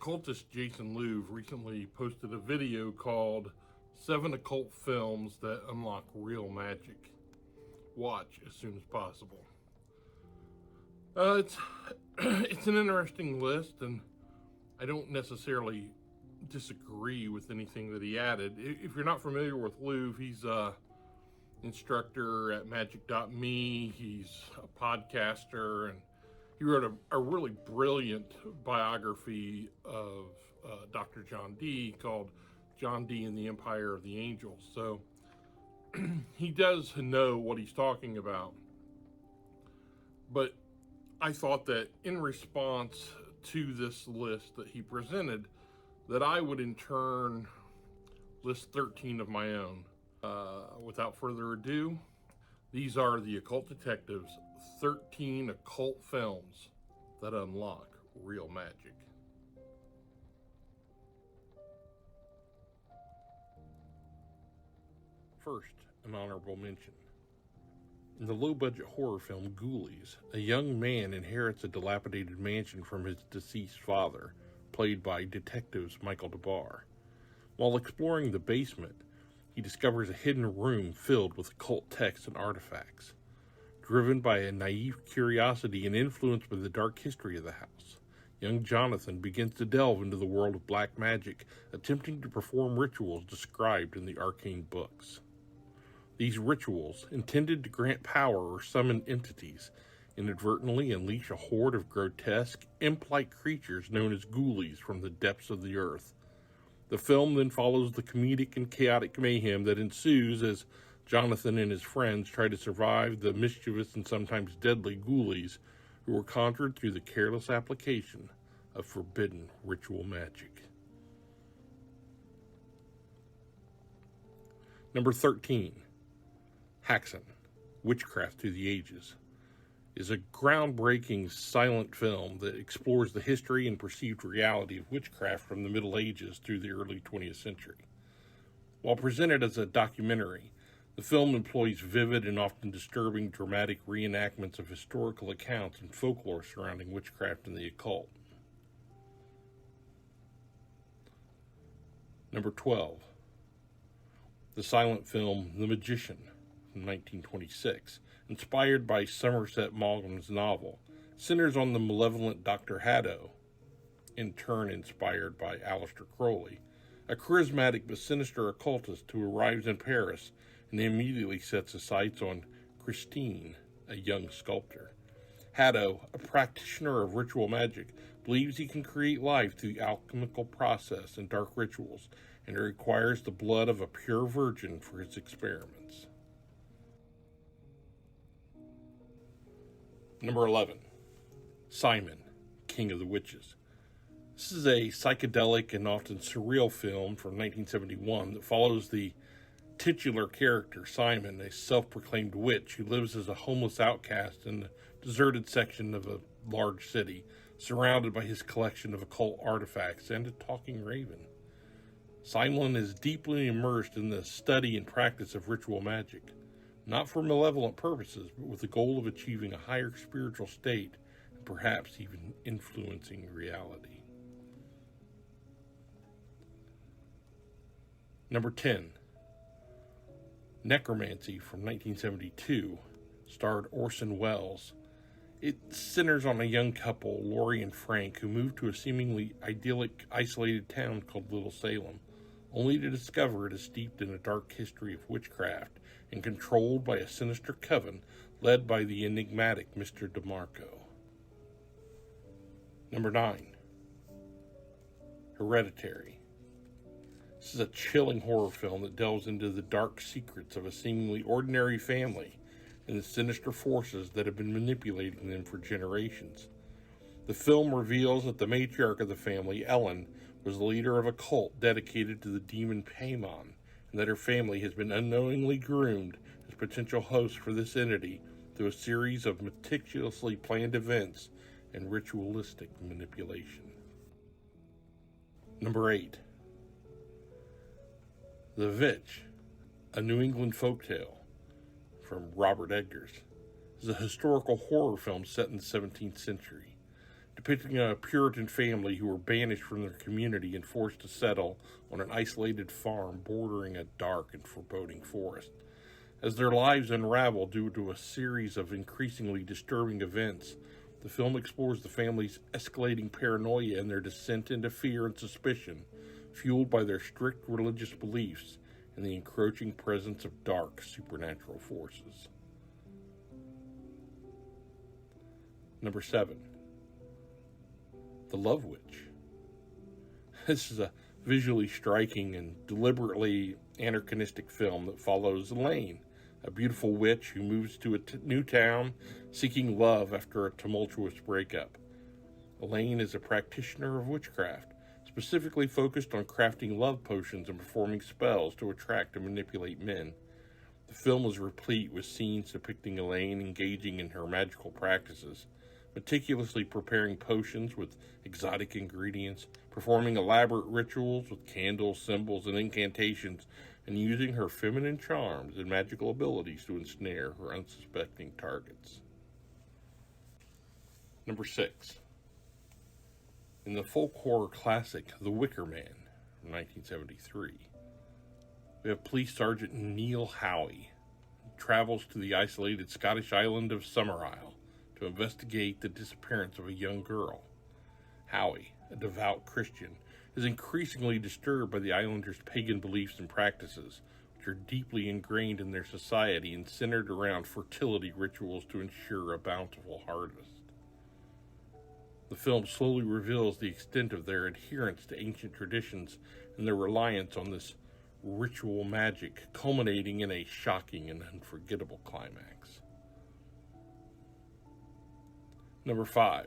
Occultist Jason Louv recently posted a video called 7 Occult Films That Unlock Real Magic. Watch as soon as possible. It's an interesting list, and I don't necessarily disagree with anything that he added. If you're not familiar with Louv, he's a instructor at Magick.me. He's a podcaster, and he wrote a really brilliant biography of Dr. John Dee called John Dee and the Empire of the Angels. So he does know what he's talking about. But I thought that in response to this list that he presented, that I would in turn list 13 of my own. Without further ado, these are the Occult Detectives' 13 occult films that unlock real magic. First, an honorable mention. In the low-budget horror film Ghoulies, a young man inherits a dilapidated mansion from his deceased father, played by detectives Michael DeBar. While exploring the basement, he discovers a hidden room filled with occult texts and artifacts. Driven by a naive curiosity and influenced by the dark history of the house, young Jonathan begins to delve into the world of black magic, attempting to perform rituals described in the arcane books. These rituals, intended to grant power or summon entities, inadvertently unleash a horde of grotesque, imp-like creatures known as ghoulies from the depths of the earth. The film then follows the comedic and chaotic mayhem that ensues as Jonathan and his friends try to survive the mischievous and sometimes deadly ghoulies who were conjured through the careless application of forbidden ritual magic. Number 13. Haxan, Witchcraft Through the Ages, is a groundbreaking silent film that explores the history and perceived reality of witchcraft from the Middle Ages through the early 20th century. While presented as a documentary, the film employs vivid and often disturbing dramatic reenactments of historical accounts and folklore surrounding witchcraft and the occult. Number 12. The silent film The Magician, from 1926, inspired by Somerset Maugham's novel, centers on the malevolent Dr. Haddo, in turn inspired by Aleister Crowley, a charismatic but sinister occultist who arrives in Paris and immediately sets his sights on Christine, a young sculptor. Haddo, a practitioner of ritual magic, believes he can create life through the alchemical process and dark rituals, and it requires the blood of a pure virgin for his experiments. Number 11. Simon, King of the Witches. This is a psychedelic and often surreal film from 1971 that follows the titular character, Simon, a self-proclaimed witch who lives as a homeless outcast in a deserted section of a large city, surrounded by his collection of occult artifacts and a talking raven. Simon is deeply immersed in the study and practice of ritual magic, not for malevolent purposes, but with the goal of achieving a higher spiritual state and perhaps even influencing reality. Number 10. Necromancy from 1972 starred Orson Welles. It centers on a young couple, Laurie and Frank, who moved to a seemingly idyllic, isolated town called Little Salem, only to discover it is steeped in a dark history of witchcraft and controlled by a sinister coven led by the enigmatic Mr. DeMarco. Number 9. Hereditary. This is a chilling horror film that delves into the dark secrets of a seemingly ordinary family and the sinister forces that have been manipulating them for generations. The film reveals that the matriarch of the family, Ellen, was the leader of a cult dedicated to the demon Paimon, and that her family has been unknowingly groomed as potential hosts for this entity through a series of meticulously planned events and ritualistic manipulation. Number 8. VVitch, a New England folktale, from Robert Eggers, is a historical horror film set in the 17th century. depicting a Puritan family who were banished from their community and forced to settle on an isolated farm bordering a dark and foreboding forest. As their lives unravel due to a series of increasingly disturbing events, the film explores the family's escalating paranoia and their descent into fear and suspicion, fueled by their strict religious beliefs and the encroaching presence of dark supernatural forces. Number 7. The Love Witch. This is a visually striking and deliberately anachronistic film that follows Elaine, a beautiful witch who moves to a new town seeking love after a tumultuous breakup. Elaine is a practitioner of witchcraft, specifically focused on crafting love potions and performing spells to attract and manipulate men. The film is replete with scenes depicting Elaine engaging in her magical practices, meticulously preparing potions with exotic ingredients, performing elaborate rituals with candles, symbols, and incantations, and using her feminine charms and magical abilities to ensnare her unsuspecting targets. Number 6. In the folk horror classic The Wicker Man from 1973, we have Police Sergeant Neil Howie, who travels to the isolated Scottish island of Summerisle to investigate the disappearance of a young girl. Howie, a devout Christian, is increasingly disturbed by the islanders' pagan beliefs and practices, which are deeply ingrained in their society and centered around fertility rituals to ensure a bountiful harvest. The film slowly reveals the extent of their adherence to ancient traditions and their reliance on this ritual magic, culminating in a shocking and unforgettable climax. Number 5.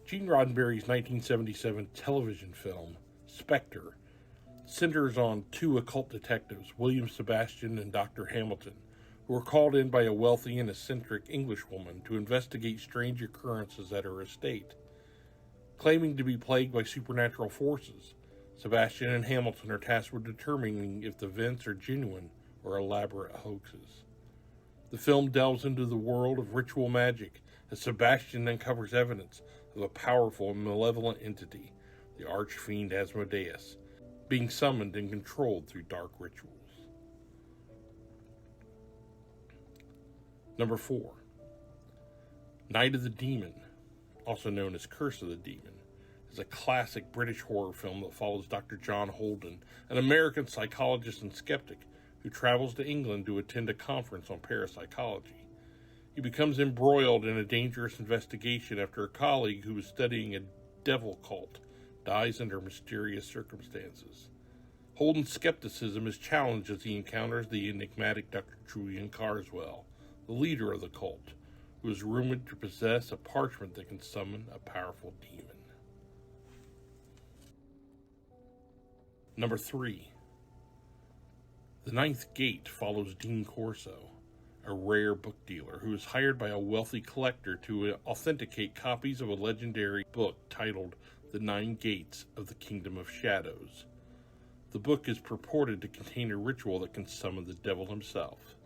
Gene Roddenberry's 1977 television film, Spectre, centers on two occult detectives, William Sebastian and Dr. Hamilton, who are called in by a wealthy and eccentric Englishwoman to investigate strange occurrences at her estate. Claiming to be plagued by supernatural forces, Sebastian and Hamilton are tasked with determining if the events are genuine or elaborate hoaxes. The film delves into the world of ritual magic as Sebastian uncovers evidence of a powerful and malevolent entity, the archfiend Asmodeus, being summoned and controlled through dark rituals. Number 4. Night of the Demon, also known as Curse of the Demon, is a classic British horror film that follows Dr. John Holden, an American psychologist and skeptic who travels to England to attend a conference on parapsychology. He becomes embroiled in a dangerous investigation after a colleague who was studying a devil cult dies under mysterious circumstances. Holden's skepticism is challenged as he encounters the enigmatic Dr. Julian Carswell, the leader of the cult, who is rumored to possess a parchment that can summon a powerful demon. Number 3. The Ninth Gate follows Dean Corso, a rare book dealer who is hired by a wealthy collector to authenticate copies of a legendary book titled The Nine Gates of the Kingdom of Shadows. The book is purported to contain a ritual that can summon the devil himself.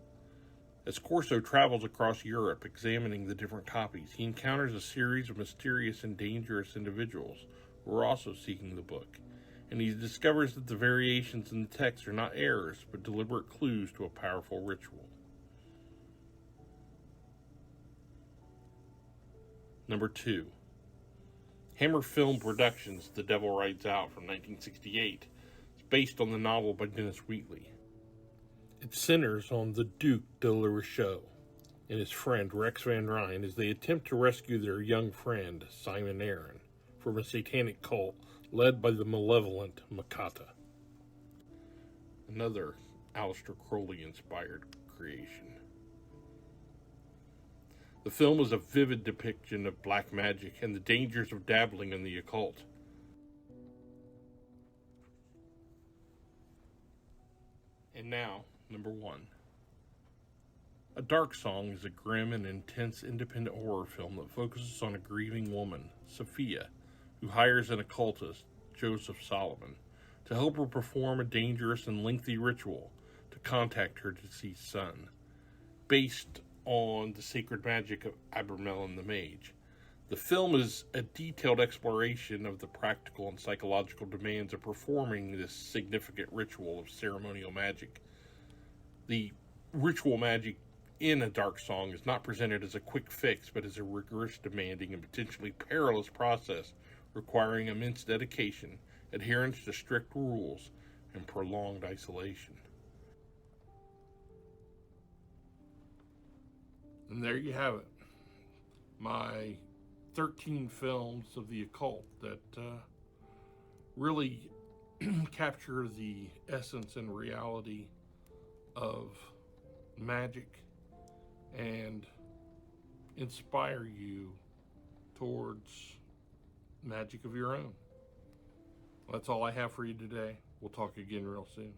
As Corso travels across Europe examining the different copies, he encounters a series of mysterious and dangerous individuals who are also seeking the book, and he discovers that the variations in the text are not errors, but deliberate clues to a powerful ritual. Number 2. Hammer Film Productions' The Devil Rides Out from 1968 is based on the novel by Dennis Wheatley. It centers on the Duc de la Rochelle and his friend Rex Van Ryn as they attempt to rescue their young friend, Simon Aaron, from a satanic cult led by the malevolent Makata. Another Aleister Crowley-inspired creation. The film is a vivid depiction of black magic and the dangers of dabbling in the occult. And now, number 1. A Dark Song is a grim and intense independent horror film that focuses on a grieving woman, Sophia, who hires an occultist, Joseph Solomon, to help her perform a dangerous and lengthy ritual to contact her deceased son. Based on the sacred magic of Abramelin the Mage, The film is a detailed exploration of the practical and psychological demands of performing this significant ritual of ceremonial magic. The ritual magic in A Dark Song is not presented as a quick fix, but as a rigorous, demanding, and potentially perilous process requiring immense dedication, adherence to strict rules, and prolonged isolation. And there you have it. My 13 films of the occult that really capture the essence and reality of magic and inspire you towards magic of your own. That's all I have for you today. We'll talk again real soon.